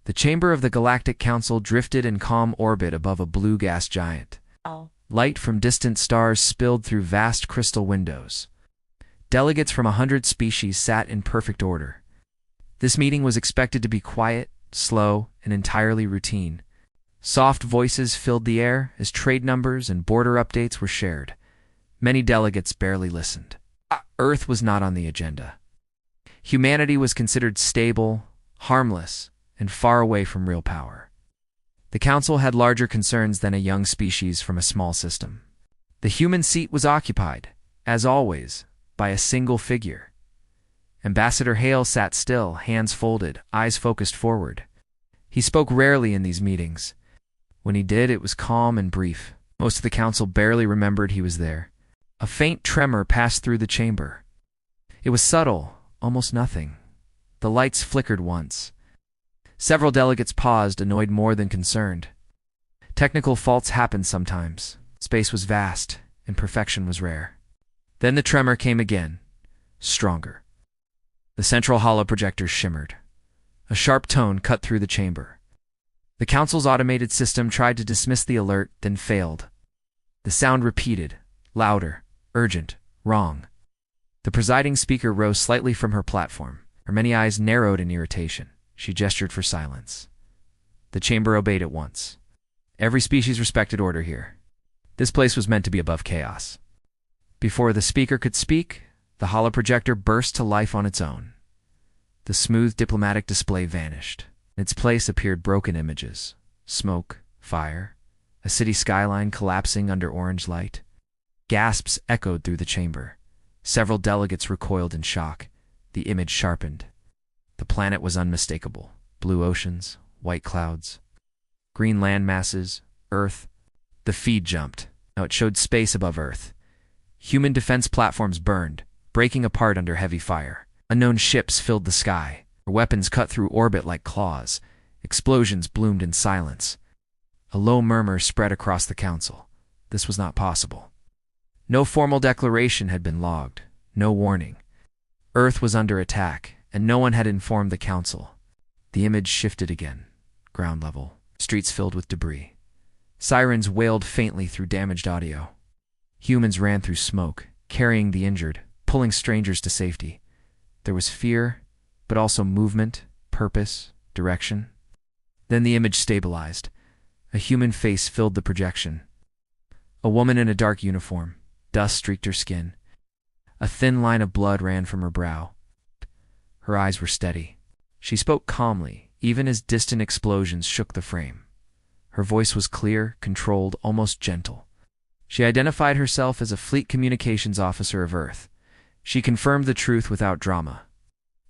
The chamber of the Galactic Council drifted in calm orbit above a blue gas giant. Light from distant stars spilled through vast crystal windows. Delegates from 100 species sat in perfect order. This meeting was expected to be quiet, slow, and entirely routine. Soft voices filled the air as trade numbers and border updates were shared. Many delegates barely listened. Earth was not on the agenda. Humanity was considered stable, harmless, and far away from real power. The Council had larger concerns than a young species from a small system. The human seat was occupied, as always, by a single figure. Ambassador Hale sat still, hands folded, eyes focused forward. He spoke rarely in these meetings. When he did, it was calm and brief. Most of the Council barely remembered he was there. A faint tremor passed through the chamber. It was subtle, almost nothing. The lights flickered once. Several delegates paused, annoyed more than concerned. Technical faults happened sometimes. Space was vast, and perfection was rare. Then the tremor came again, stronger. The central holoprojector shimmered. A sharp tone cut through the chamber. The Council's automated system tried to dismiss the alert, then failed. The sound repeated, louder, urgent, wrong. The presiding speaker rose slightly from her platform. Her many eyes narrowed in irritation. She gestured for silence. The chamber obeyed at once. Every species respected order here. This place was meant to be above chaos. Before the speaker could speak, the holoprojector burst to life on its own. The smooth diplomatic display vanished. In its place appeared broken images. Smoke, fire, a city skyline collapsing under orange light. Gasps echoed through the chamber. Several delegates recoiled in shock. The image sharpened. The planet was unmistakable. Blue oceans, white clouds, green land masses, Earth. The feed jumped. Now it showed space above Earth. Human defense platforms burned, breaking apart under heavy fire. Unknown ships filled the sky. Their weapons cut through orbit like claws. Explosions bloomed in silence. A low murmur spread across the Council. This was not possible. No formal declaration had been logged. No warning. Earth was under attack, and no one had informed the Council. The image shifted again. Ground level. Streets filled with debris. Sirens wailed faintly through damaged audio. Humans ran through smoke, carrying the injured, pulling strangers to safety. There was fear, but also movement, purpose, direction. Then the image stabilized. A human face filled the projection. A woman in a dark uniform. Dust streaked her skin. A thin line of blood ran from her brow. Her eyes were steady. She spoke calmly, even as distant explosions shook the frame. Her voice was clear, controlled, almost gentle. She identified herself as a Fleet Communications Officer of Earth. She confirmed the truth without drama.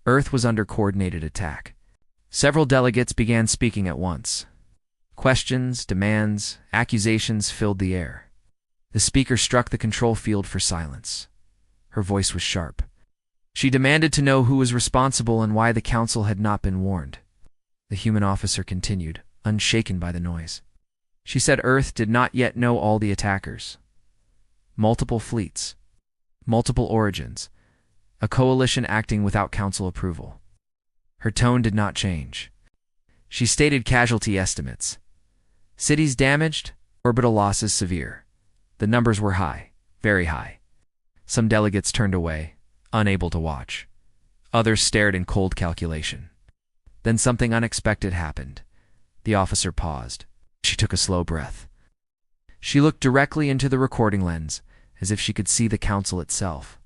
Earth was under coordinated attack. Several delegates began speaking at once. Questions, demands, accusations filled the air. The speaker struck the control field for silence. Her voice was sharp. She demanded to know who was responsible and why the Council had not been warned. The human officer continued, unshaken by the noise. She said Earth did not yet know all the attackers. Multiple fleets. Multiple origins. A coalition acting without Council approval. Her tone did not change. She stated casualty estimates. Cities damaged, orbital losses severe. The numbers were high, very high. Some delegates turned away, unable to watch. Others stared in cold calculation. Then something unexpected happened. The officer paused. She took a slow breath. She looked directly into the recording lens, as if she could see the Council itself.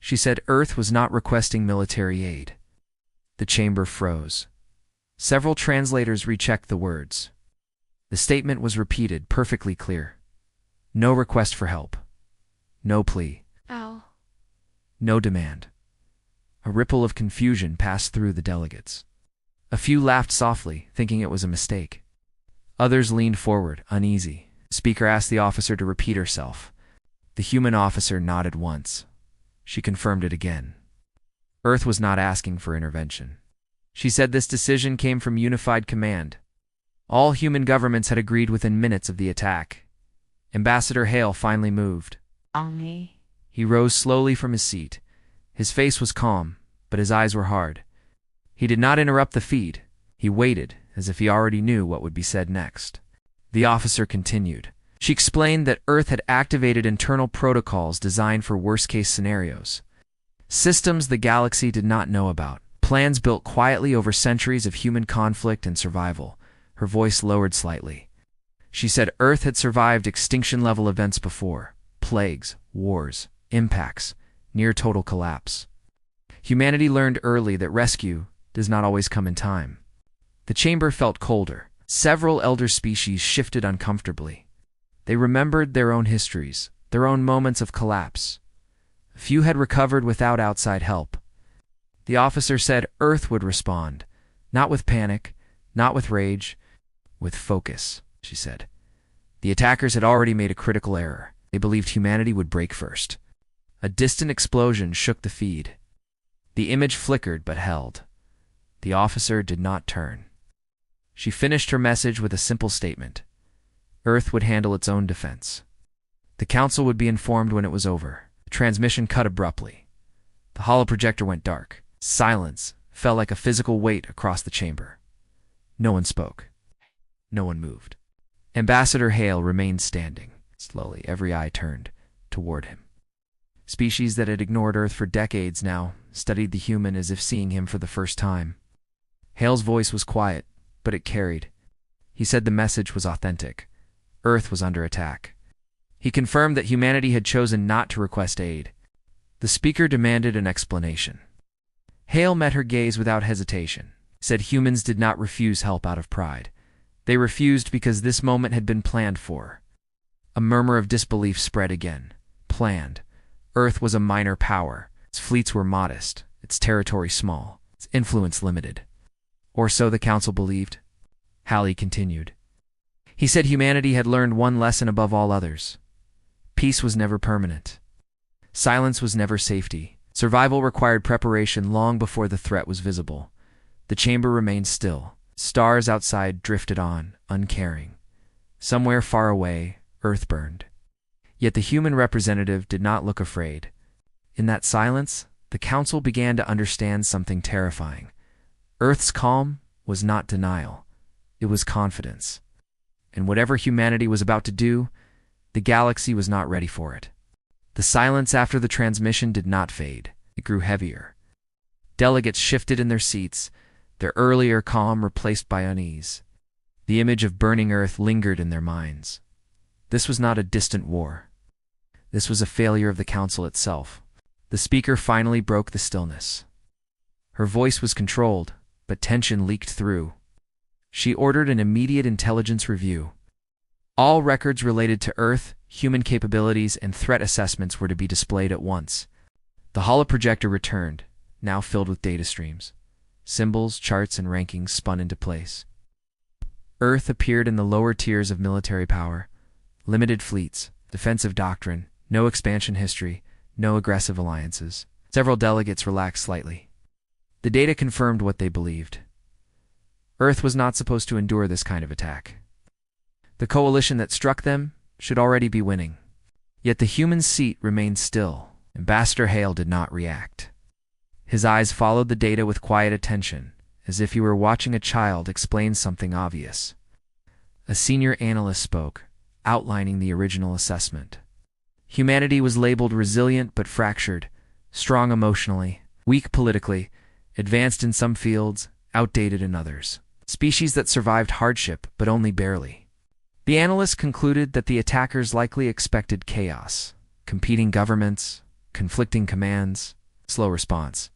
She said Earth was not requesting military aid. The chamber froze. Several translators rechecked the words. The statement was repeated, perfectly clear. No request for help. No plea. Ow. No demand. A ripple of confusion passed through the delegates. A few laughed softly, thinking it was a mistake. Others leaned forward, uneasy. The speaker asked the officer to repeat herself. The human officer nodded once. She confirmed it again. Earth was not asking for intervention. She said this decision came from unified command. All human governments had agreed within minutes of the attack. Ambassador Hale finally moved. He rose slowly from his seat. His face was calm, but his eyes were hard. He did not interrupt the feed. He waited, as if he already knew what would be said next. The officer continued. She explained that Earth had activated internal protocols designed for worst-case scenarios. Systems the galaxy did not know about. Plans built quietly over centuries of human conflict and survival. Her voice lowered slightly. She said Earth had survived extinction-level events before. Plagues, wars, impacts, near-total collapse. Humanity learned early that rescue does not always come in time. The chamber felt colder. Several elder species shifted uncomfortably. They remembered their own histories, their own moments of collapse. Few had recovered without outside help. The officer said Earth would respond, not with panic, not with rage, with focus, she said. The attackers had already made a critical error. They believed humanity would break first. A distant explosion shook the feed. The image flickered but held. The officer did not turn. She finished her message with a simple statement. Earth would handle its own defense. The council would be informed when it was over. The transmission cut abruptly. The holoprojector went dark. Silence fell like a physical weight across the chamber. No one spoke. No one moved. Ambassador Hale remained standing. Slowly, every eye turned toward him. Species that had ignored Earth for decades now studied the human as if seeing him for the first time. Hale's voice was quiet, but it carried. He said the message was authentic. Earth was under attack. He confirmed that humanity had chosen not to request aid. The speaker demanded an explanation. Hale met her gaze without hesitation, said humans did not refuse help out of pride. They refused because this moment had been planned for. A murmur of disbelief spread again. Planned. Earth was a minor power. Its fleets were modest, its territory small, its influence limited. Or so the council believed. Halley continued. He said humanity had learned one lesson above all others. Peace was never permanent. Silence was never safety. Survival required preparation long before the threat was visible. The chamber remained still. Stars outside drifted on, uncaring. Somewhere far away, Earth burned. Yet the human representative did not look afraid. In that silence, the council began to understand something terrifying. Earth's calm was not denial. It was confidence. And whatever humanity was about to do, the galaxy was not ready for it. The silence after the transmission did not fade. It grew heavier. Delegates shifted in their seats, their earlier calm replaced by unease. The image of burning Earth lingered in their minds. This was not a distant war. This was a failure of the council itself. The speaker finally broke the stillness. Her voice was controlled, but tension leaked through. She ordered an immediate intelligence review. All records related to Earth, human capabilities, and threat assessments were to be displayed at once. The holoprojector returned, now filled with data streams. Symbols, charts, and rankings spun into place. Earth appeared in the lower tiers of military power. Limited fleets, defensive doctrine, no expansion history, no aggressive alliances. Several delegates relaxed slightly. The data confirmed what they believed. Earth was not supposed to endure this kind of attack. The coalition that struck them should already be winning. Yet the human seat remained still. Ambassador Hale did not react. His eyes followed the data with quiet attention, as if he were watching a child explain something obvious. A senior analyst spoke, outlining the original assessment. Humanity was labeled resilient but fractured, strong emotionally, weak politically, advanced in some fields, outdated in others. Species that survived hardship, but only barely. The analyst concluded that the attackers likely expected chaos, competing governments, conflicting commands, slow response.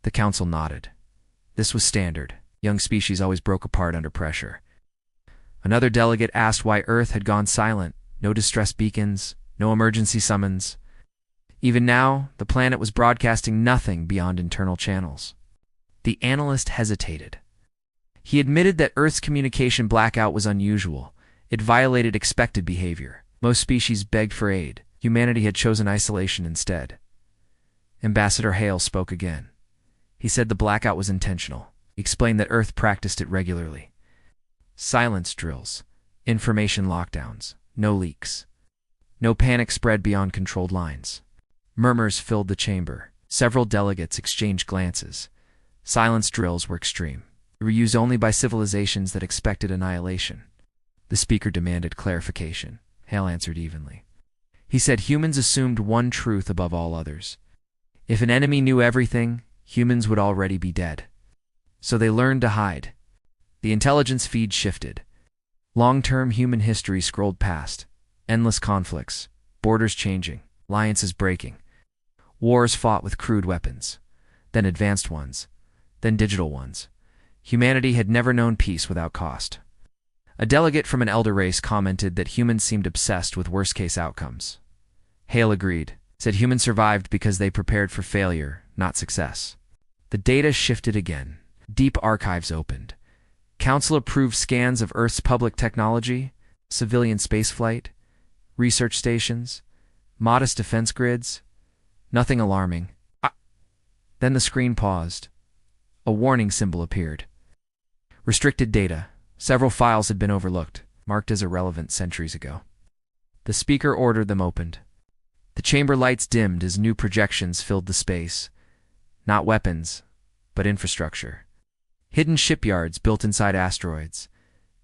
The council nodded. This was standard. Young species always broke apart under pressure. Another delegate asked why Earth had gone silent. No distress beacons, no emergency summons. Even now, the planet was broadcasting nothing beyond internal channels. The analyst hesitated. He admitted that Earth's communication blackout was unusual. It violated expected behavior. Most species begged for aid. Humanity had chosen isolation instead. Ambassador Hale spoke again. He said the blackout was intentional. He explained that Earth practiced it regularly. Silence drills, information lockdowns, no leaks. No panic spread beyond controlled lines. Murmurs filled the chamber. Several delegates exchanged glances. Silence drills were extreme. They were used only by civilizations that expected annihilation. The speaker demanded clarification. Hale answered evenly. He said humans assumed one truth above all others. If an enemy knew everything, humans would already be dead. So they learned to hide. The intelligence feed shifted. Long-term human history scrolled past. Endless conflicts, borders changing, alliances breaking. Wars fought with crude weapons, then advanced ones, then digital ones. Humanity had never known peace without cost. A delegate from an elder race commented that humans seemed obsessed with worst-case outcomes. Hale agreed, said humans survived because they prepared for failure, not success. The data shifted again. Deep archives opened. Council-approved scans of Earth's public technology, civilian spaceflight, research stations, modest defense grids. Nothing alarming. Then the screen paused. A warning symbol appeared. Restricted data. Several files had been overlooked, marked as irrelevant centuries ago. The speaker ordered them opened. The chamber lights dimmed as new projections filled the space. Not weapons, but infrastructure. Hidden shipyards built inside asteroids.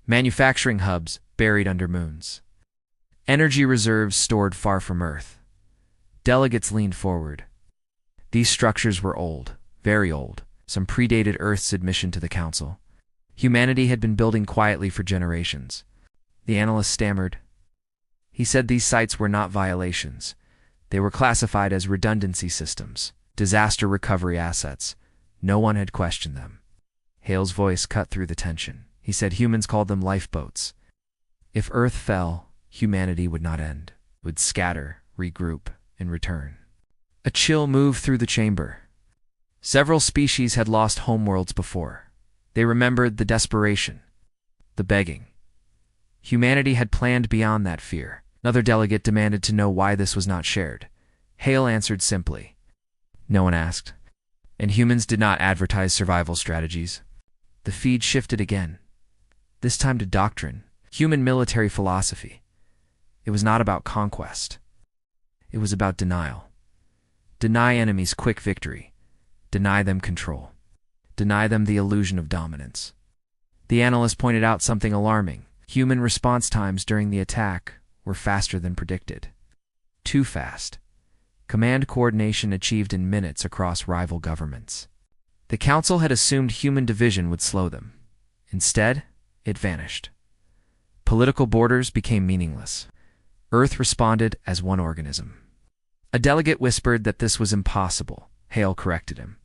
Manufacturing hubs buried under moons. Energy reserves stored far from Earth. Delegates leaned forward. These structures were old, very old. Some predated Earth's admission to the Council. Humanity had been building quietly for generations. The analyst stammered. He said these sites were not violations. They were classified as redundancy systems, disaster recovery assets. No one had questioned them. Hale's voice cut through the tension. He said humans called them lifeboats. If Earth fell, humanity would not end. It would scatter, regroup, and return. A chill moved through the chamber. Several species had lost homeworlds before. They remembered the desperation, the begging. Humanity had planned beyond that fear. Another delegate demanded to know why this was not shared. Hale answered simply. No one asked. And humans did not advertise survival strategies. The feed shifted again. This time to doctrine, human military philosophy. It was not about conquest. It was about denial. Deny enemies quick victory. Deny them control. Deny them the illusion of dominance. The analyst pointed out something alarming. Human response times during the attack were faster than predicted. Too fast. Command coordination achieved in minutes across rival governments. The Council had assumed human division would slow them. Instead, it vanished. Political borders became meaningless. Earth responded as one organism. A delegate whispered that this was impossible. Hale corrected him.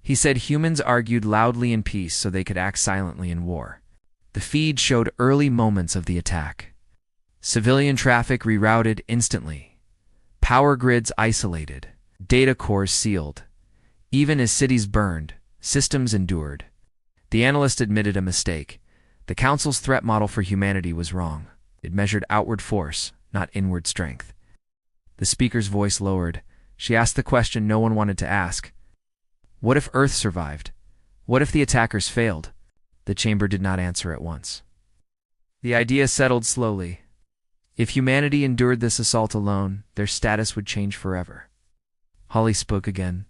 He said humans argued loudly in peace so they could act silently in war. The feed showed early moments of the attack. Civilian traffic rerouted instantly. Power grids isolated. Data cores sealed. Even as cities burned, systems endured. The analyst admitted a mistake. The Council's threat model for humanity was wrong. It measured outward force, not inward strength. The speaker's voice lowered. She asked the question no one wanted to ask. What if Earth survived? What if the attackers failed? The chamber did not answer at once. The idea settled slowly. If humanity endured this assault alone, their status would change forever. Holly spoke again.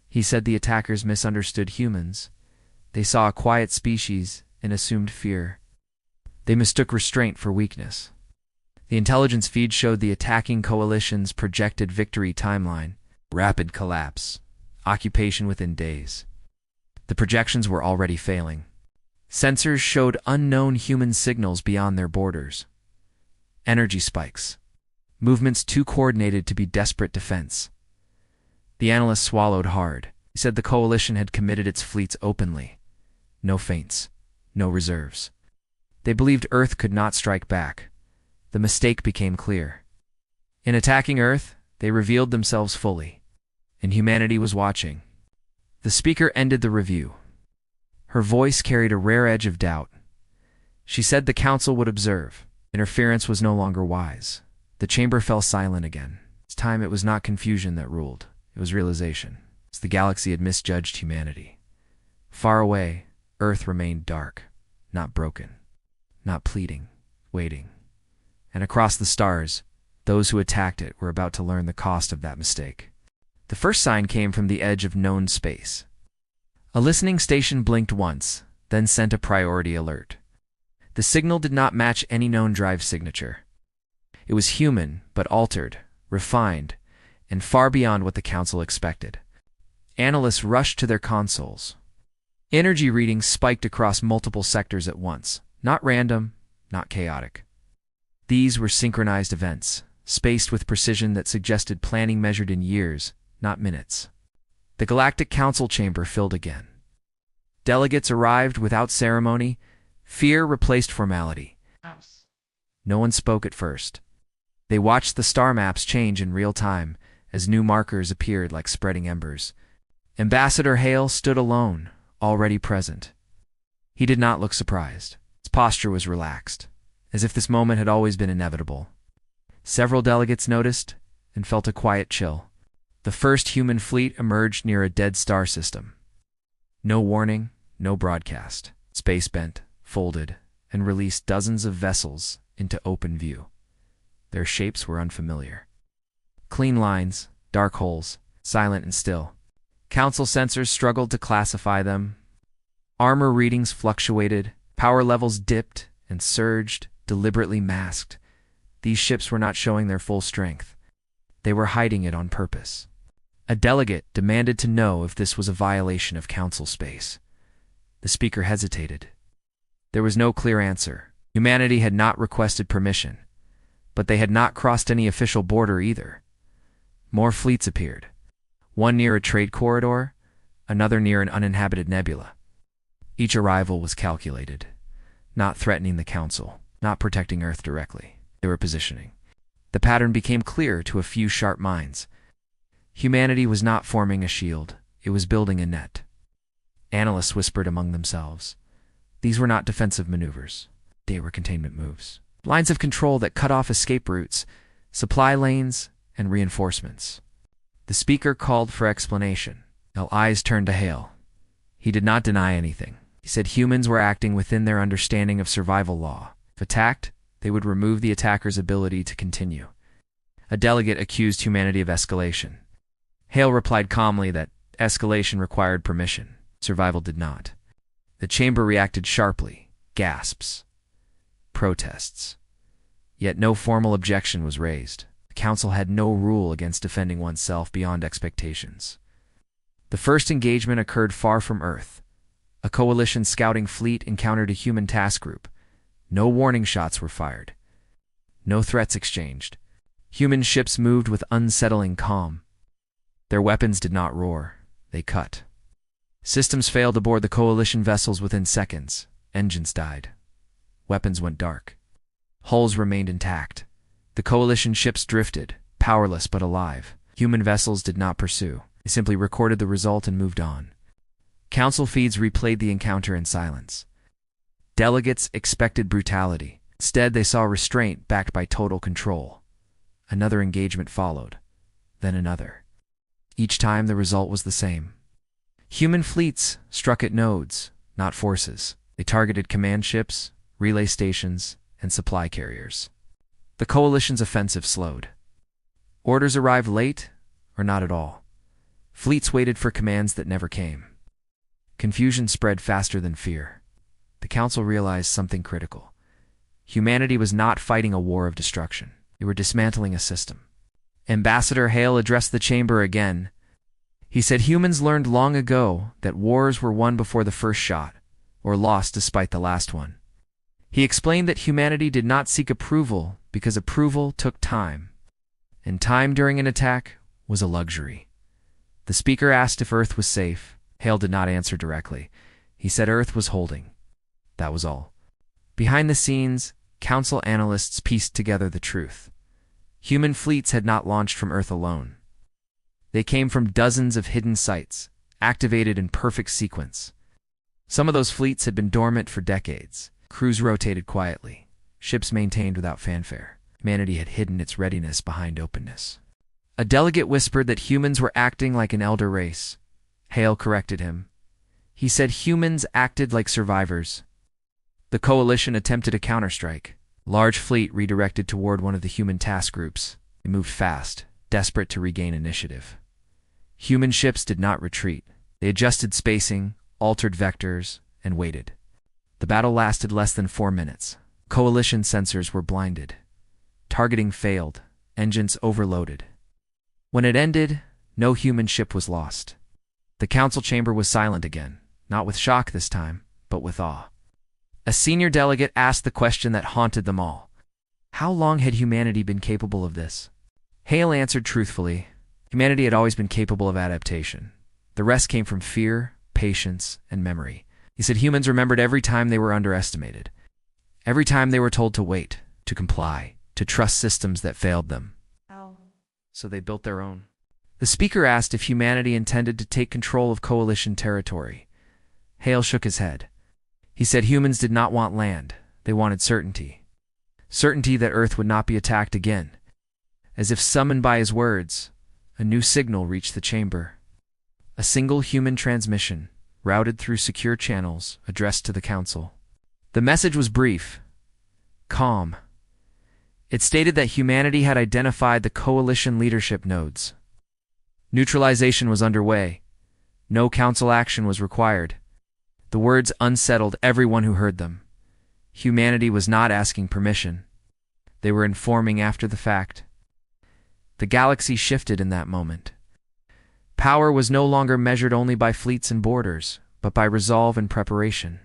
He said the attackers misunderstood humans. They saw a quiet species and assumed fear. They mistook restraint for weakness. The intelligence feed showed the attacking coalition's projected victory timeline. Rapid collapse. Occupation within days. The projections were already failing. Sensors showed unknown human signals beyond their borders. Energy spikes. Movements too coordinated to be desperate defense. The analyst swallowed hard. He said the coalition had committed its fleets openly. No feints. No reserves. They believed Earth could not strike back. The mistake became clear. In attacking Earth, they revealed themselves fully. And humanity was watching. The speaker ended the review. Her voice carried a rare edge of doubt. She said the Council would observe. Interference was no longer wise. The chamber fell silent again. This time it was not confusion that ruled. It was realization. The galaxy had misjudged humanity. Far away, Earth remained dark, not broken, not pleading, waiting. And across the stars, those who attacked it were about to learn the cost of that mistake. The first sign came from the edge of known space. A listening station blinked once, then sent a priority alert. The signal did not match any known drive signature. It was human, but altered, refined, and far beyond what the Council expected. Analysts rushed to their consoles. Energy readings spiked across multiple sectors at once, not random, not chaotic. These were synchronized events, spaced with precision that suggested planning measured in years, not minutes. The Galactic Council chamber filled again. Delegates arrived without ceremony. Fear replaced formality. No one spoke at first. They watched the star maps change in real time as new markers appeared like spreading embers. Ambassador Hale stood alone, already present. He did not look surprised. His posture was relaxed, as if this moment had always been inevitable. Several delegates noticed and felt a quiet chill. The first human fleet emerged near a dead star system. No warning, no broadcast. Space bent, folded, and released dozens of vessels into open view. Their shapes were unfamiliar. Clean lines, dark holes, silent and still. Council sensors struggled to classify them. Armor readings fluctuated, power levels dipped and surged, deliberately masked. These ships were not showing their full strength. They were hiding it on purpose. A delegate demanded to know if this was a violation of Council space. The speaker hesitated. There was no clear answer. Humanity had not requested permission, but they had not crossed any official border either. More fleets appeared. One near a trade corridor, another near an uninhabited nebula. Each arrival was calculated, not threatening the Council, not protecting Earth directly. They were positioning. The pattern became clear to a few sharp minds. Humanity was not forming a shield, it was building a net. Analysts whispered among themselves. These were not defensive maneuvers. They were containment moves. Lines of control that cut off escape routes, supply lanes, and reinforcements. The speaker called for explanation. All eyes turned to Hale. He did not deny anything. He said humans were acting within their understanding of survival law. If attacked, they would remove the attacker's ability to continue. A delegate accused humanity of escalation. Hale replied calmly that escalation required permission. Survival did not. The chamber reacted sharply. Gasps. Protests. Yet no formal objection was raised. The Council had no rule against defending oneself beyond expectations. The first engagement occurred far from Earth. A coalition scouting fleet encountered a human task group. No warning shots were fired. No threats exchanged. Human ships moved with unsettling calm. Their weapons did not roar. They cut. Systems failed aboard the coalition vessels within seconds. Engines died. Weapons went dark. Hulls remained intact. The coalition ships drifted, powerless but alive. Human vessels did not pursue. They simply recorded the result and moved on. Council feeds replayed the encounter in silence. Delegates expected brutality. Instead, they saw restraint backed by total control. Another engagement followed, then another. Each time the result was the same. Human fleets struck at nodes, not forces. They targeted command ships, relay stations, and supply carriers. The coalition's offensive slowed. Orders arrived late, or not at all. Fleets waited for commands that never came. Confusion spread faster than fear. The Council realized something critical. Humanity was not fighting a war of destruction. They were dismantling a system. Ambassador Hale addressed the chamber again. He said humans learned long ago that wars were won before the first shot, or lost despite the last one. He explained that humanity did not seek approval because approval took time, and time during an attack was a luxury. The speaker asked if Earth was safe. Hale did not answer directly. He said Earth was holding. That was all. Behind the scenes, Council analysts pieced together the truth. Human fleets had not launched from Earth alone. They came from dozens of hidden sites, activated in perfect sequence. Some of those fleets had been dormant for decades. Crews rotated quietly. Ships maintained without fanfare. Humanity had hidden its readiness behind openness. A delegate whispered that humans were acting like an elder race. Hale corrected him. He said humans acted like survivors. The coalition attempted a counterstrike. Large fleet redirected toward one of the human task groups. They moved fast, desperate to regain initiative. Human ships did not retreat. They adjusted spacing, altered vectors, and waited. The battle lasted less than 4 minutes. Coalition sensors were blinded. Targeting failed. Engines overloaded. When it ended, no human ship was lost. The council chamber was silent again, not with shock this time, but with awe. A senior delegate asked the question that haunted them all. How long had humanity been capable of this? Hale answered truthfully. Humanity had always been capable of adaptation. The rest came from fear, patience, and memory. He said humans remembered every time they were underestimated. Every time they were told to wait, to comply, to trust systems that failed them. So they built their own. The speaker asked if humanity intended to take control of coalition territory. Hale shook his head. He said humans did not want land. They wanted certainty. Certainty that Earth would not be attacked again. As if summoned by his words, a new signal reached the chamber. A single human transmission, routed through secure channels, addressed to the council. The message was brief, calm. It stated that humanity had identified the coalition leadership nodes. Neutralization was underway. No council action was required. The words unsettled everyone who heard them. Humanity was not asking permission. They were informing after the fact. The galaxy shifted in that moment. Power was no longer measured only by fleets and borders, but by resolve and preparation.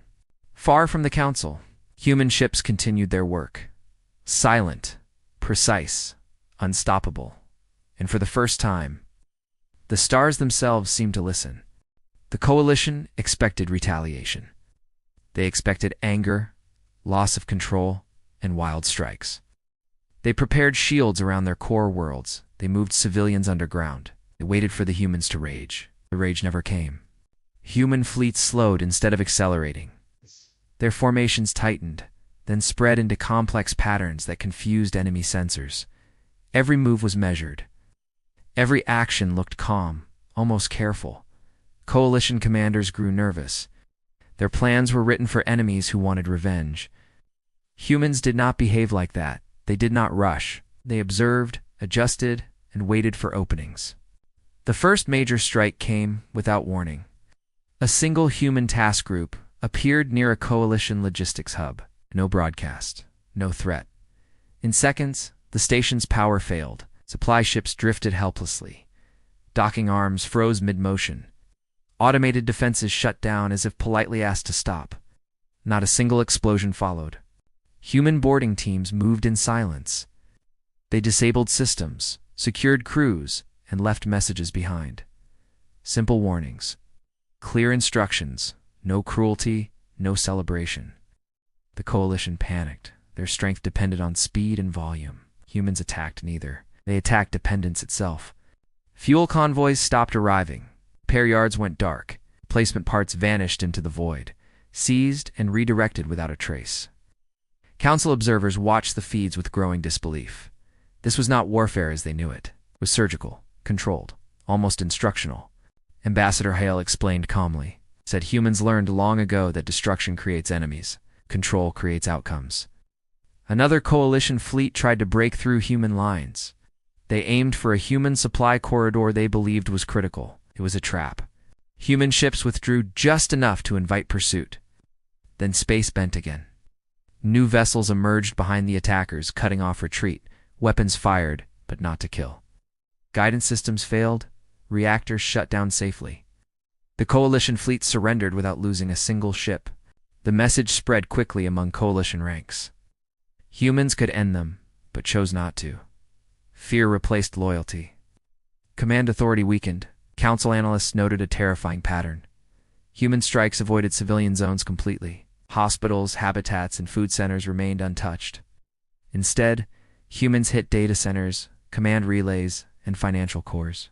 Far from the council, human ships continued their work. Silent, precise, unstoppable. And for the first time, the stars themselves seemed to listen. The coalition expected retaliation. They expected anger, loss of control, and wild strikes. They prepared shields around their core worlds. They moved civilians underground. They waited for the humans to rage. The rage never came. Human fleets slowed instead of accelerating. Their formations tightened, then spread into complex patterns that confused enemy sensors. Every move was measured. Every action looked calm, almost careful. Coalition commanders grew nervous. Their plans were written for enemies who wanted revenge. Humans did not behave like that. They did not rush. They observed, adjusted, and waited for openings. The first major strike came without warning. A single human task group appeared near a coalition logistics hub. No broadcast, no threat. In seconds, the station's power failed. Supply ships drifted helplessly. Docking arms froze mid-motion. Automated defenses shut down as if politely asked to stop. Not a single explosion followed. Human boarding teams moved in silence. They disabled systems, secured crews, and left messages behind. Simple warnings. Clear instructions. No cruelty, no celebration. The coalition panicked. Their strength depended on speed and volume. Humans attacked neither. They attacked dependence itself. Fuel convoys stopped arriving. Repair yards went dark. Replacement parts vanished into the void, seized and redirected without a trace. Council observers watched the feeds with growing disbelief. This was not warfare as they knew it. It was surgical, controlled, almost instructional. Ambassador Hale explained calmly. Said humans learned long ago that destruction creates enemies. Control creates outcomes. Another coalition fleet tried to break through human lines. They aimed for a human supply corridor they believed was critical. It was a trap. Human ships withdrew just enough to invite pursuit. Then space bent again. New vessels emerged behind the attackers, cutting off retreat. Weapons fired, but not to kill. Guidance systems failed. Reactors shut down safely. The coalition fleet surrendered without losing a single ship. The message spread quickly among coalition ranks. Humans could end them, but chose not to. Fear replaced loyalty. Command authority weakened. Council analysts noted a terrifying pattern. Human strikes avoided civilian zones completely. Hospitals, habitats, and food centers remained untouched. Instead, humans hit data centers, command relays, and financial cores.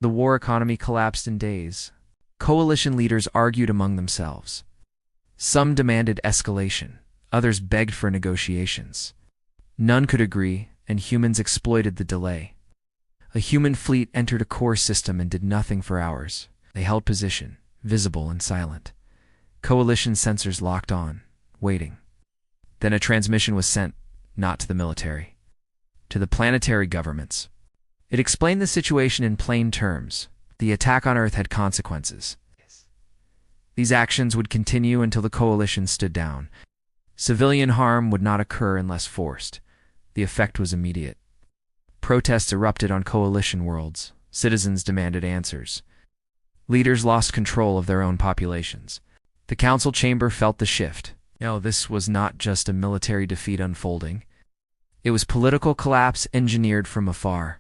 The war economy collapsed in days. Coalition leaders argued among themselves. Some demanded escalation. Others begged for negotiations. None could agree, and humans exploited the delay. A human fleet entered a core system and did nothing for hours. They held position, visible and silent. Coalition sensors locked on, waiting. Then a transmission was sent, not to the military, to the planetary governments. It explained the situation in plain terms. The attack on Earth had consequences. These actions would continue until the coalition stood down. Civilian harm would not occur unless forced. The effect was immediate. Protests erupted on coalition worlds. Citizens demanded answers. Leaders lost control of their own populations. The council chamber felt the shift. No, this was not just a military defeat unfolding. It was political collapse engineered from afar.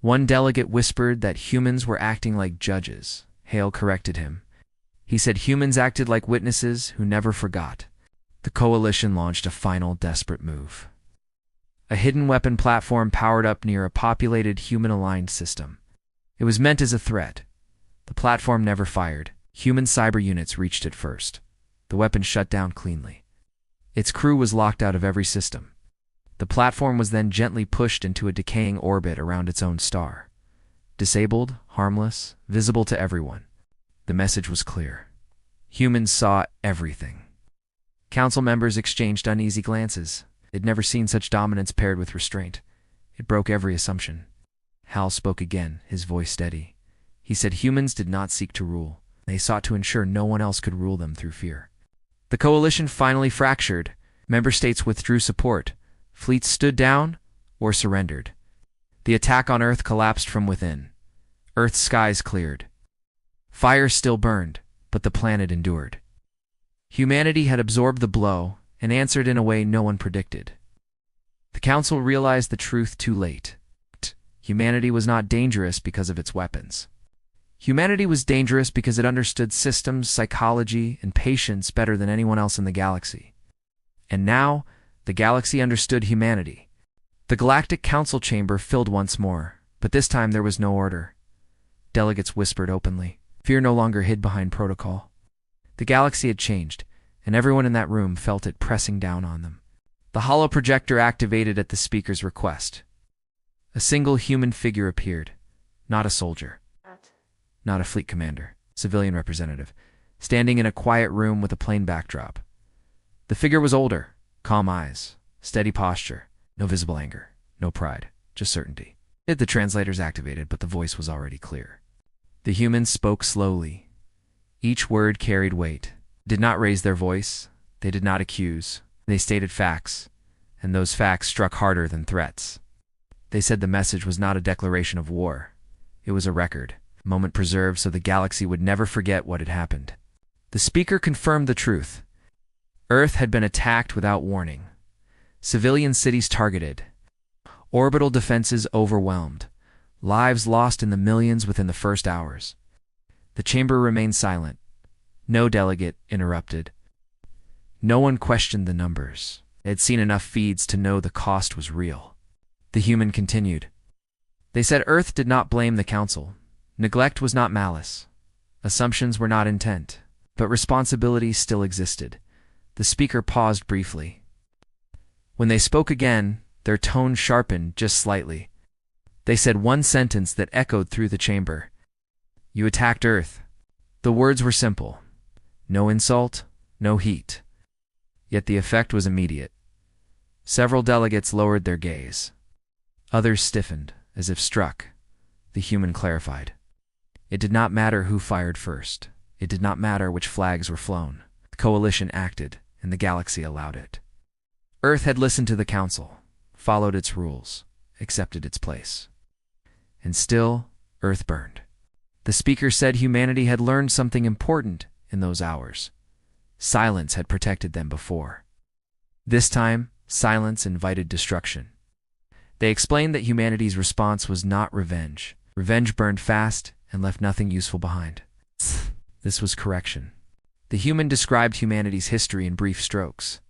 One delegate whispered that humans were acting like judges. Hale corrected him. He said humans acted like witnesses who never forgot. The coalition launched a final desperate move. A hidden weapon platform powered up near a populated human-aligned system. It was meant as a threat. The platform never fired. Human cyber units reached it first. The weapon shut down cleanly. Its crew was locked out of every system. The platform was then gently pushed into a decaying orbit around its own star. Disabled, harmless, visible to everyone. The message was clear. Humans saw everything. Council members exchanged uneasy glances. They'd never seen such dominance paired with restraint. It broke every assumption. Hal spoke again, his voice steady. He said humans did not seek to rule. They sought to ensure no one else could rule them through fear. The coalition finally fractured. Member states withdrew support. Fleets stood down or surrendered. The attack on Earth collapsed from within. Earth's skies cleared. Fire still burned, but the planet endured. Humanity had absorbed the blow and answered in a way no one predicted. The Council realized the truth too late. Humanity was not dangerous because of its weapons. Humanity was dangerous because it understood systems, psychology, and patience better than anyone else in the galaxy. And now, the galaxy understood humanity. The Galactic Council chamber filled once more, but this time there was no order. Delegates whispered openly. Fear no longer hid behind protocol. The galaxy had changed, and everyone in that room felt it pressing down on them. The holo projector activated at the speaker's request. A single human figure appeared, not a soldier. Not a fleet commander, civilian representative, standing in a quiet room with a plain backdrop. The figure was older, calm eyes, steady posture, no visible anger, no pride, just certainty. The translators activated, but the voice was already clear. The humans spoke slowly. Each word carried weight. Did not raise their voice. They did not accuse. They stated facts, and those facts struck harder than threats. They said the message was not a declaration of war. It was a record. Moment preserved so the galaxy would never forget what had happened. The speaker confirmed the truth. Earth had been attacked without warning. Civilian cities targeted. Orbital defenses overwhelmed. Lives lost in the millions within the first hours. The chamber remained silent. No delegate interrupted. No one questioned the numbers. They had seen enough feeds to know the cost was real. The human continued. They said Earth did not blame the Council. Neglect was not malice. Assumptions were not intent. But responsibility still existed. The speaker paused briefly. When they spoke again, their tone sharpened just slightly. They said one sentence that echoed through the chamber. You attacked Earth. The words were simple. No insult, no heat. Yet the effect was immediate. Several delegates lowered their gaze. Others stiffened, as if struck. The human clarified. It did not matter who fired first. It did not matter which flags were flown. The coalition acted, and the galaxy allowed it. Earth had listened to the Council, followed its rules, accepted its place. And still, Earth burned. The speaker said humanity had learned something important in those hours. Silence had protected them before. This time, silence invited destruction. They explained that humanity's response was not revenge. Revenge burned fast and left nothing useful behind. This was correction. The human described humanity's history in brief strokes.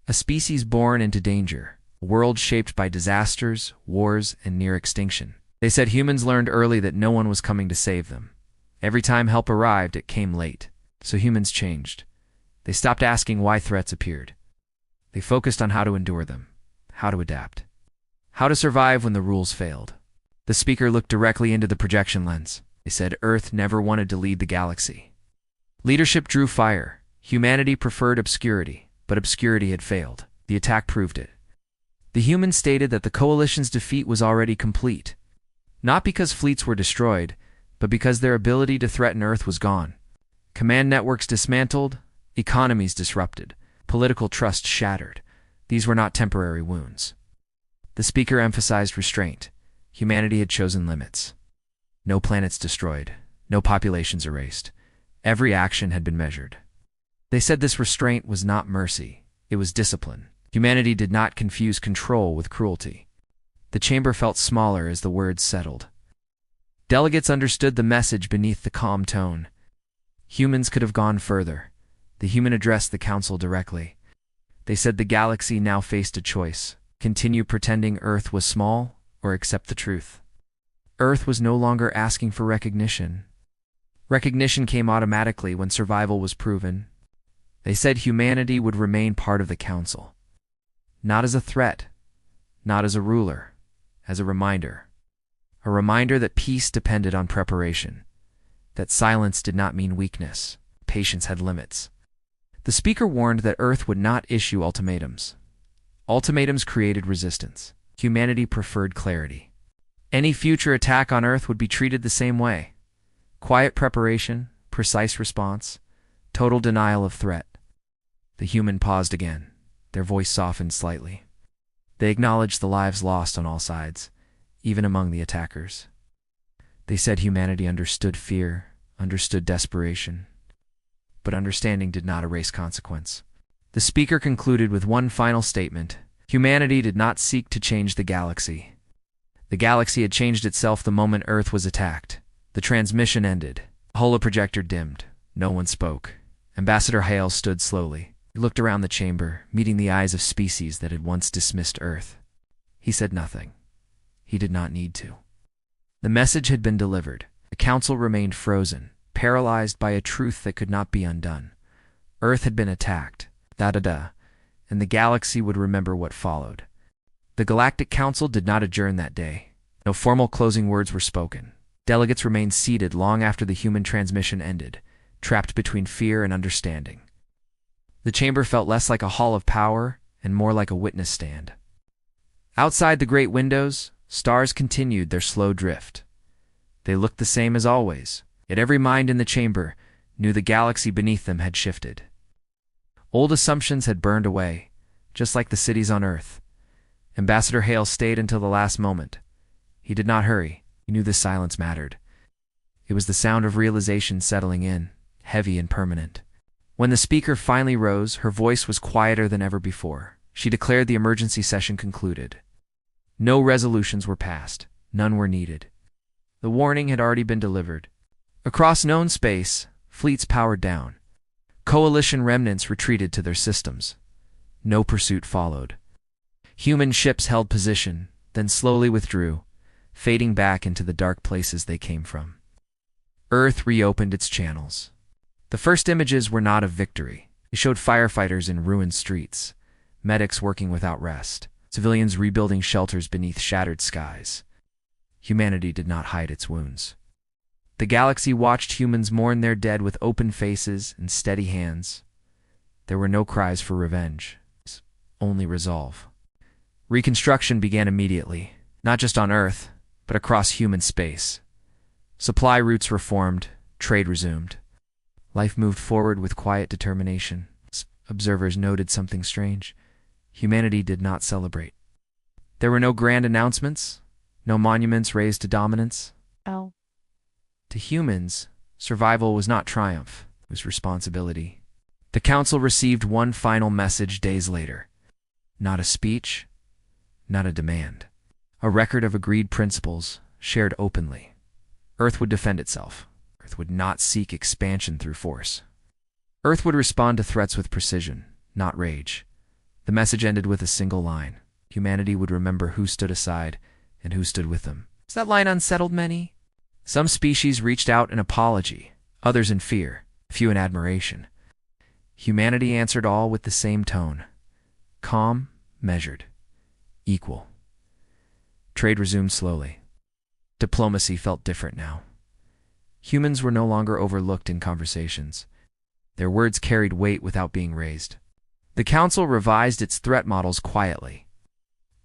A species born into danger, a world shaped by disasters, wars, and near extinction. They said humans learned early that no one was coming to save them. Every time help arrived, it came late. So humans changed. They stopped asking why threats appeared. They focused on how to endure them, how to adapt, how to survive when the rules failed. The speaker looked directly into the projection lens. They said Earth never wanted to lead the galaxy. Leadership drew fire. Humanity preferred obscurity, but obscurity had failed. The attack proved it. The humans stated that the coalition's defeat was already complete. Not because fleets were destroyed, but because their ability to threaten Earth was gone. Command networks dismantled, economies disrupted, political trust shattered. These were not temporary wounds. The speaker emphasized restraint. Humanity had chosen limits. No planets destroyed, no populations erased. Every action had been measured. They said this restraint was not mercy, it was discipline. Humanity did not confuse control with cruelty. The chamber felt smaller as the words settled. Delegates understood the message beneath the calm tone. Humans could have gone further. The human addressed the council directly. They said the galaxy now faced a choice: continue pretending Earth was small or accept the truth. Earth was no longer asking for recognition. Recognition came automatically when survival was proven. They said humanity would remain part of the council. Not as a threat, not as a ruler, as a reminder. A reminder that peace depended on preparation, that silence did not mean weakness, patience had limits. The speaker warned that Earth would not issue ultimatums. Ultimatums created resistance. Humanity preferred clarity. Any future attack on Earth would be treated the same way. Quiet preparation, precise response, total denial of threat. The human paused again. Their voice softened slightly. They acknowledged the lives lost on all sides, even among the attackers. They said humanity understood fear, understood desperation, but understanding did not erase consequence. The speaker concluded with one final statement: humanity did not seek to change the galaxy. The galaxy had changed itself the moment Earth was attacked. The transmission ended. The holoprojector dimmed. No one spoke. Ambassador Hale stood slowly. He looked around the chamber, meeting the eyes of species that had once dismissed Earth. He said nothing. He did not need to. The message had been delivered. The council remained frozen, paralyzed by a truth that could not be undone. Earth had been attacked. And the galaxy would remember what followed. The Galactic Council did not adjourn that day. No formal closing words were spoken. Delegates remained seated long after the human transmission ended, trapped between fear and understanding. The chamber felt less like a hall of power and more like a witness stand. Outside the great windows, stars continued their slow drift. They looked the same as always, yet every mind in the chamber knew the galaxy beneath them had shifted. Old assumptions had burned away, just like the cities on Earth. Ambassador Hale stayed until the last moment. He did not hurry. He knew the silence mattered. It was the sound of realization settling in, heavy and permanent. When the speaker finally rose, her voice was quieter than ever before. She declared the emergency session concluded. No resolutions were passed. None were needed. The warning had already been delivered. Across known space, fleets powered down. Coalition remnants retreated to their systems. No pursuit followed. Human ships held position, then slowly withdrew, fading back into the dark places they came from. Earth reopened its channels. The first images were not of victory. They showed firefighters in ruined streets, medics working without rest, civilians rebuilding shelters beneath shattered skies. Humanity did not hide its wounds. The galaxy watched humans mourn their dead with open faces and steady hands. There were no cries for revenge, only resolve. Reconstruction began immediately, not just on Earth, but across human space. Supply routes reformed, trade resumed. Life moved forward with quiet determination. Observers noted something strange. Humanity did not celebrate. There were no grand announcements, no monuments raised to dominance. To humans, survival was not triumph, it was responsibility. The council received one final message days later. Not a speech, not a demand. A record of agreed principles, shared openly. Earth would defend itself. Earth would not seek expansion through force. Earth would respond to threats with precision, not rage. The message ended with a single line. Humanity would remember who stood aside and who stood with them. Has that line unsettled many? Some species reached out in apology, others in fear, few in admiration. Humanity answered all with the same tone. Calm, measured, equal. Trade resumed slowly. Diplomacy felt different now. Humans were no longer overlooked in conversations. Their words carried weight without being raised. The Council revised its threat models quietly.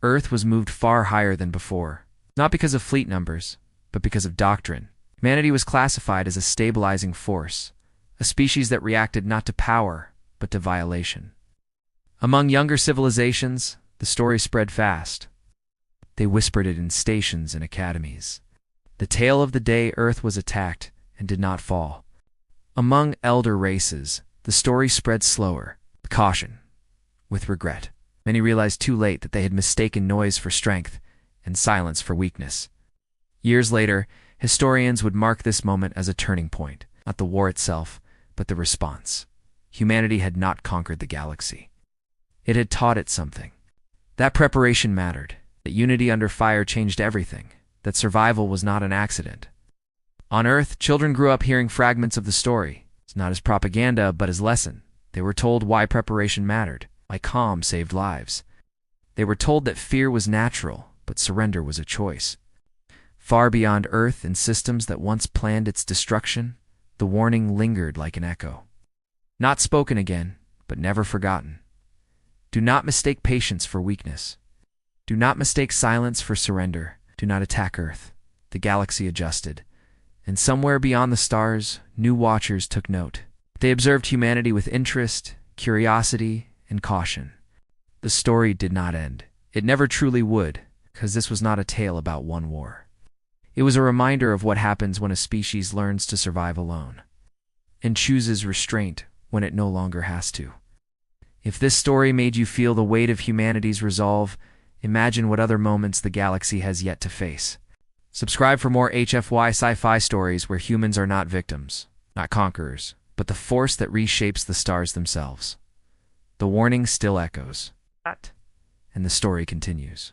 Earth was moved far higher than before, not because of fleet numbers, but because of doctrine. Humanity was classified as a stabilizing force, a species that reacted not to power, but to violation. Among younger civilizations, the story spread fast. They whispered it in stations and academies. The tale of the day Earth was attacked and did not fall. Among elder races, the story spread slower, with caution, with regret. Many realized too late that they had mistaken noise for strength and silence for weakness. Years later, historians would mark this moment as a turning point, not the war itself, but the response. Humanity had not conquered the galaxy. It had taught it something. That preparation mattered, that unity under fire changed everything, that survival was not an accident. On Earth, children grew up hearing fragments of the story, not as propaganda, but as lesson. They were told why preparation mattered, why calm saved lives. They were told that fear was natural, but surrender was a choice. Far beyond Earth and systems that once planned its destruction, the warning lingered like an echo. Not spoken again, but never forgotten. Do not mistake patience for weakness. Do not mistake silence for surrender. Do not attack Earth. The galaxy adjusted. And somewhere beyond the stars, new watchers took note. They observed humanity with interest, curiosity, and caution. The story did not end. It never truly would, because this was not a tale about one war. It was a reminder of what happens when a species learns to survive alone, and chooses restraint when it no longer has to. If this story made you feel the weight of humanity's resolve, imagine what other moments the galaxy has yet to face. Subscribe for more HFY Sci-Fi stories where humans are not victims, not conquerors, but the force that reshapes the stars themselves. The warning still echoes, and the story continues.